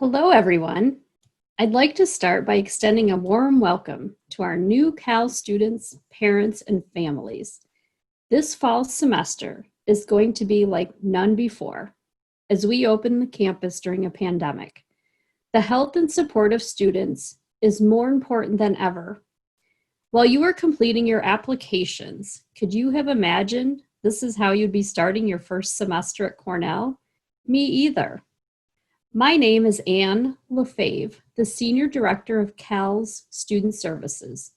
Hello, everyone. I'd like to start by extending a warm welcome to our new CALS students, parents, and families. This fall semester is going to be like none before as we open the campus during a pandemic. The health and support of students is more important than ever. While you are completing your applications, could you have imagined this is how you'd be starting your first semester at Cornell? Me either. My name is LaFave, the Senior Director of CALS Student Services.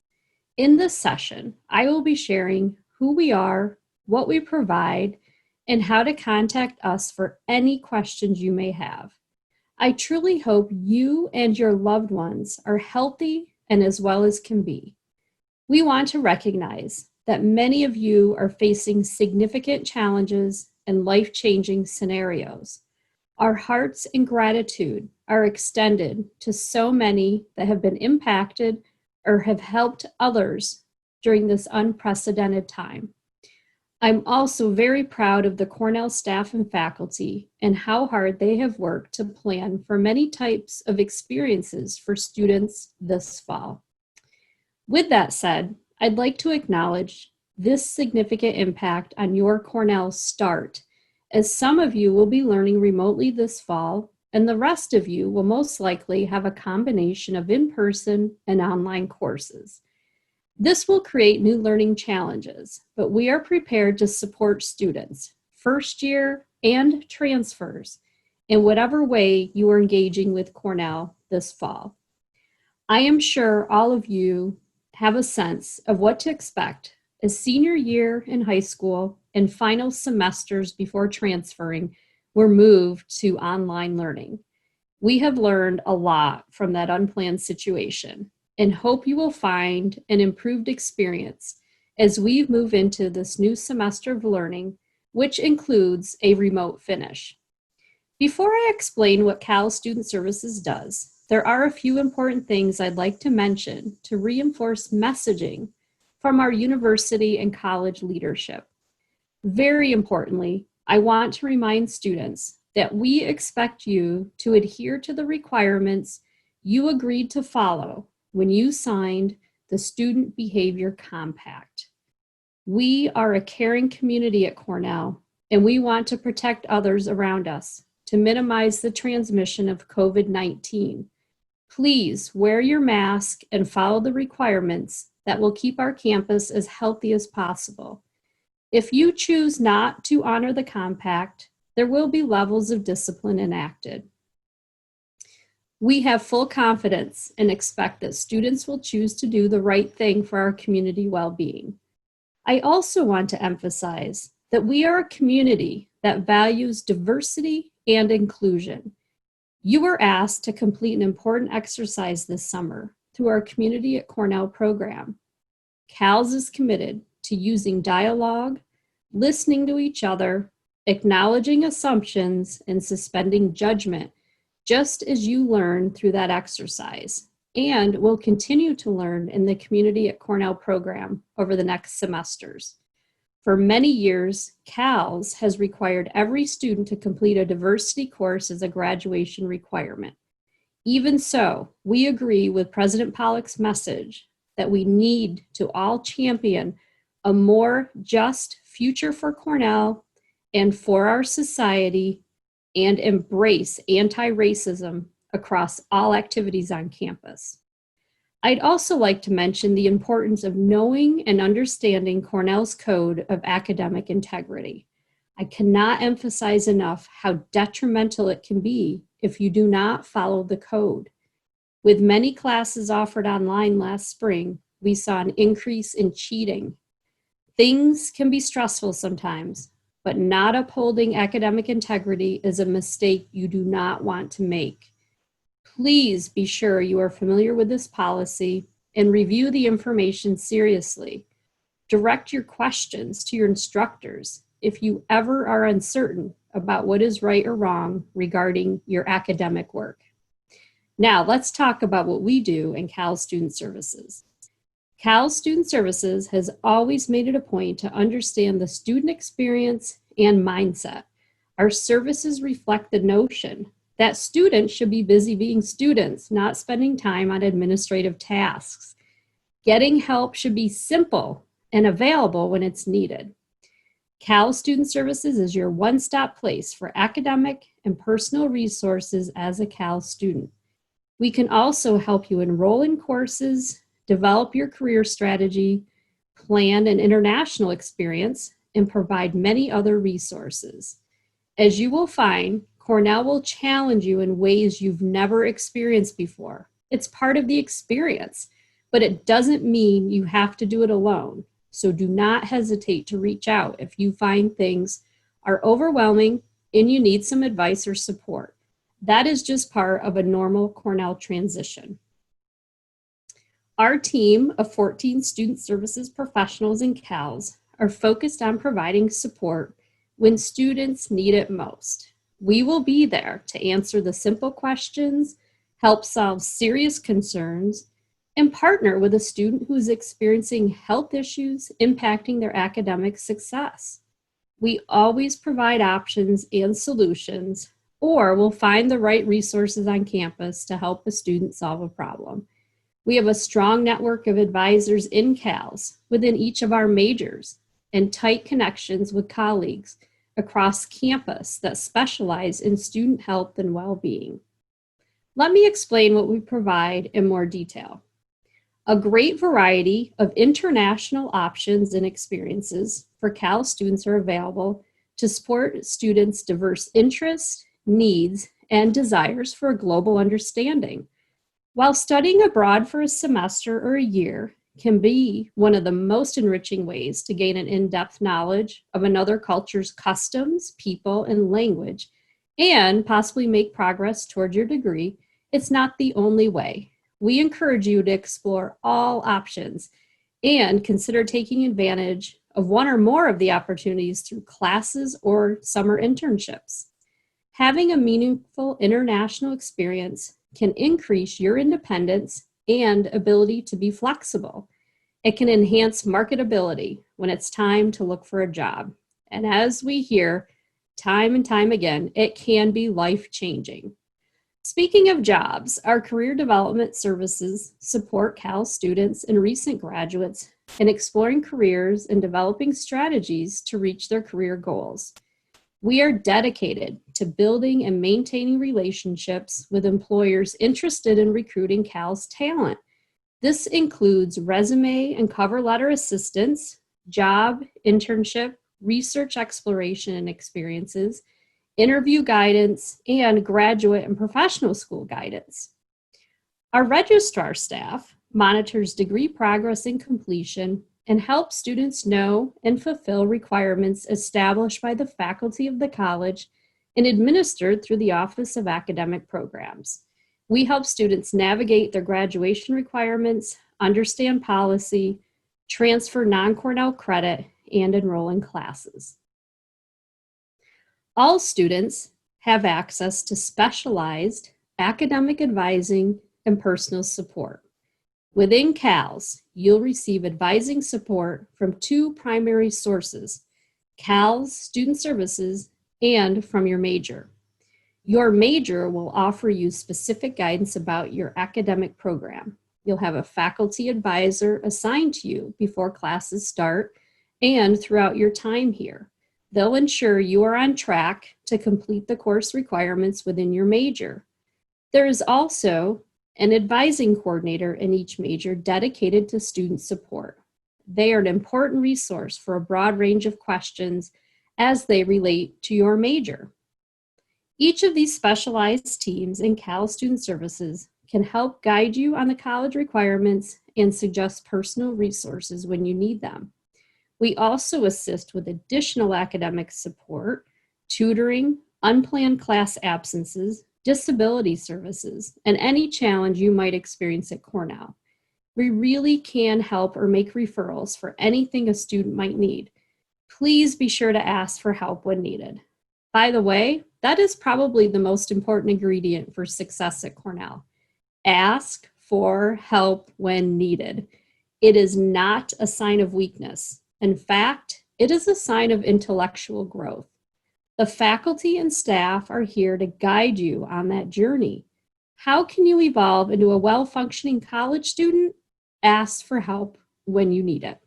In this session, I will be sharing who we are, what we provide, and how to contact us for any questions you may have. I truly hope you and your loved ones are healthy and as well as can be. We want to recognize that many of you are facing significant challenges and life-changing scenarios. Our hearts and gratitude are extended to so many that have been impacted or have helped others during this unprecedented time. I'm also very proud of the Cornell staff and faculty and how hard they have worked to plan for many types of experiences for students this fall. With that said, I'd like to acknowledge this significant impact on your Cornell start, as some of you will be learning remotely this fall, and the rest of you will most likely have a combination of in-person and online courses. This will create new learning challenges, but we are prepared to support students, first year and transfers, in whatever way you are engaging with Cornell this fall. I am sure all of you have a sense of what to expect as senior year in high school and final semesters before transferring were moved to online learning. We have learned a lot from that unplanned situation and hope you will find an improved experience as we move into this new semester of learning, which includes a remote finish. Before I explain what CALS Student Services does, there are a few important things I'd like to mention to reinforce messaging from our university and college leadership. Very importantly, I want to remind students that we expect you to adhere to the requirements you agreed to follow when you signed the Student Behavior Compact. We are a caring community at Cornell, and we want to protect others around us to minimize the transmission of COVID-19. Please wear your mask and follow the requirements that will keep our campus as healthy as possible. If you choose not to honor the compact, there will be levels of discipline enacted. We have full confidence and expect that students will choose to do the right thing for our community well-being. I also want to emphasize that we are a community that values diversity and inclusion. You were asked to complete an important exercise this summer through our Community at Cornell program. CALS is committed to using dialogue, listening to each other, acknowledging assumptions, and suspending judgment, just as you learned through that exercise, and will continue to learn in the Community at Cornell program over the next semesters. For many years, CALS has required every student to complete a diversity course as a graduation requirement. Even so, we agree with President Pollock's message that we need to all champion a more just future for Cornell and for our society, and embrace anti-racism across all activities on campus. I'd also like to mention the importance of knowing and understanding Cornell's Code of Academic Integrity. I cannot emphasize enough how detrimental it can be if you do not follow the code. With many classes offered online last spring, we saw an increase in cheating. Things can be stressful sometimes, but not upholding academic integrity is a mistake you do not want to make. Please be sure you are familiar with this policy and review the information seriously. Direct your questions to your instructors if you ever are uncertain about what is right or wrong regarding your academic work. Now, let's talk about what we do in CALS Student Services. CALS Student Services has always made it a point to understand the student experience and mindset. Our services reflect the notion That students should be busy being students, not spending time on administrative tasks. Getting help should be simple and available when it's needed. CALS Student Services is your one-stop place for academic and personal resources as a CALS student. We can also help you enroll in courses, develop your career strategy, plan an international experience, and provide many other resources. As you will find, Cornell will challenge you in ways you've never experienced before. It's part of the experience, but it doesn't mean you have to do it alone. So do not hesitate to reach out if you find things are overwhelming and you need some advice or support. That is just part of a normal Cornell transition. Our team of 14 student services professionals in CALS are focused on providing support when students need it most. We will be there to answer the simple questions, help solve serious concerns, and partner with a student who is experiencing health issues impacting their academic success. We always provide options and solutions, or we'll find the right resources on campus to help a student solve a problem. We have a strong network of advisors in CALS within each of our majors and tight connections with colleagues across campus that specialize in student health and well-being. Let me explain what we provide in more detail. A great variety of international options and experiences for CALS students are available to support students' diverse interests, needs, and desires for a global understanding. While studying abroad for a semester or a year can be one of the most enriching ways to gain an in-depth knowledge of another culture's customs, people, and language, and possibly make progress toward your degree, it's not the only way. We encourage you to explore all options and consider taking advantage of one or more of the opportunities through classes or summer internships. Having a meaningful international experience can increase your independence and ability to be flexible. It can enhance marketability when it's time to look for a job. And as we hear time and time again, it can be life-changing. Speaking of jobs, our career development services support CALS students and recent graduates in exploring careers and developing strategies to reach their career goals. We are dedicated to building and maintaining relationships with employers interested in recruiting CALS talent. This includes resume and cover letter assistance, job, internship, research exploration and experiences, interview guidance, and graduate and professional school guidance. Our registrar staff monitors degree progress and completion and helps students know and fulfill requirements established by the faculty of the college and administered through the Office of Academic Programs. We help students navigate their graduation requirements, understand policy, transfer non-Cornell credit, and enroll in classes. All students have access to specialized academic advising and personal support. Within CALS, you'll receive advising support from two primary sources, CALS Student Services and from your major. Your major will offer you specific guidance about your academic program. You'll have a faculty advisor assigned to you before classes start and throughout your time here. They'll ensure you are on track to complete the course requirements within your major. There is also an advising coordinator in each major dedicated to student support. They are an important resource for a broad range of questions as they relate to your major. Each of these specialized teams in CALS Student Services can help guide you on the college requirements and suggest personal resources when you need them. We also assist with additional academic support, tutoring, unplanned class absences, disability services, and any challenge you might experience at Cornell. We really can help or make referrals for anything a student might need. Please be sure to ask for help when needed. By the way, that is probably the most important ingredient for success at Cornell. Ask for help when needed. It is not a sign of weakness. In fact, it is a sign of intellectual growth. The faculty and staff are here to guide you on that journey. How can you evolve into a well-functioning college student? Ask for help when you need it.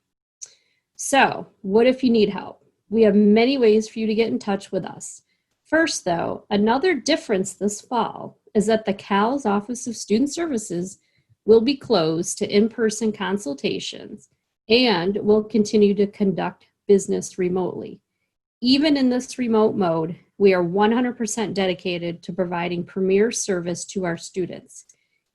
So, what if you need help? We have many ways for you to get in touch with us. First, though, another difference this fall is that the CALS Office of Student Services will be closed to in-person consultations and will continue to conduct business remotely. Even in this remote mode, we are 100% dedicated to providing premier service to our students.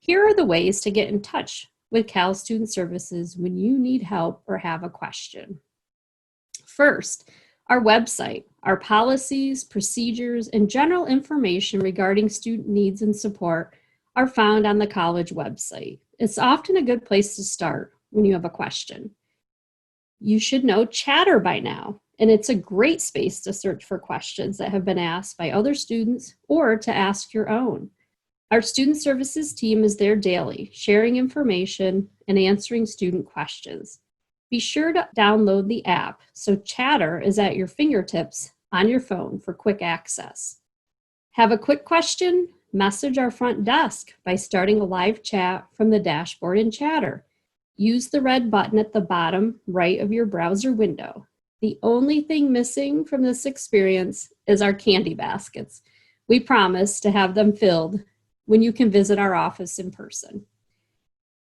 Here are the ways to get in touch with CALS Student Services when you need help or have a question. First, our website, our policies, procedures, and general information regarding student needs and support are found on the college website. It's often a good place to start when you have a question. You should know Chatter by now, and it's a great space to search for questions that have been asked by other students or to ask your own. Our student services team is there daily, sharing information and answering student questions. Be sure to download the app so Chatter is at your fingertips on your phone for quick access. Have a quick question? Message our front desk by starting a live chat from the dashboard in Chatter. Use the red button at the bottom right of your browser window. The only thing missing from this experience is our candy baskets. We promise to have them filled when you can visit our office in person.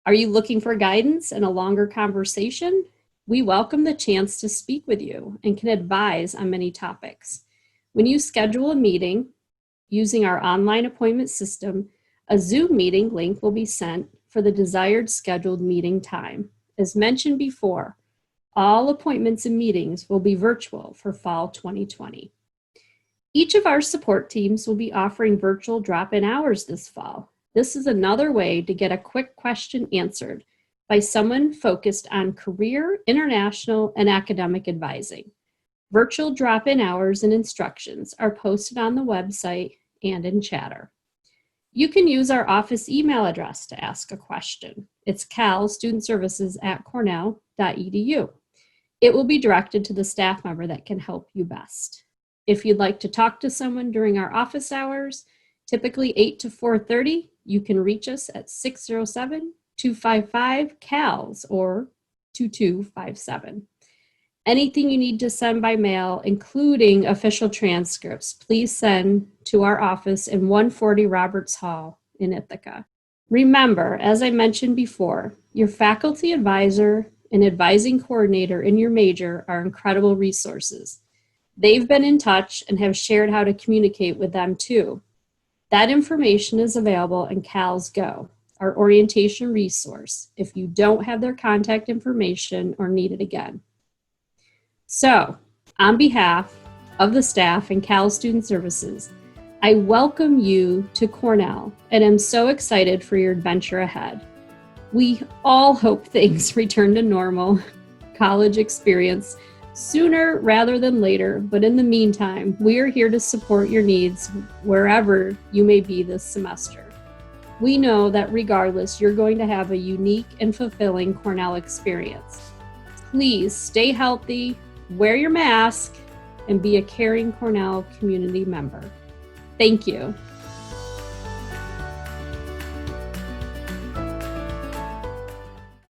Are you looking for guidance and a longer conversation? We welcome the chance to speak with you and can advise on many topics. When you schedule a meeting using our online appointment system, a Zoom meeting link will be sent for the desired scheduled meeting time. As mentioned before, all appointments and meetings will be virtual for fall 2020. Each of our support teams will be offering virtual drop-in hours this fall. This is another way to get a quick question answered by someone focused on career, international, and academic advising. Virtual drop-in hours and instructions are posted on the website and in Chatter. You can use our office email address to ask a question. It's calstudentservices@cornell.edu. It will be directed to the staff member that can help you best. If you'd like to talk to someone during our office hours, typically 8 to 4:30, you can reach us at 607-255-CALS or 2257. Anything you need to send by mail, including official transcripts, please send to our office in 140 Roberts Hall in Ithaca. Remember, as I mentioned before, your faculty advisor and advising coordinator in your major are incredible resources. They've been in touch and have shared how to communicate with them too. That information is available in CALS Go, our orientation resource, if you don't have their contact information or need it again. So, on behalf of the staff and CALS Student Services, I welcome you to Cornell and am so excited for your adventure ahead. We all hope things return to normal college experience sooner rather than later, but in the meantime, we are here to support your needs wherever you may be this semester. We know that regardless, you're going to have a unique and fulfilling Cornell experience. Please stay healthy, wear your mask, and be a caring Cornell community member. Thank you.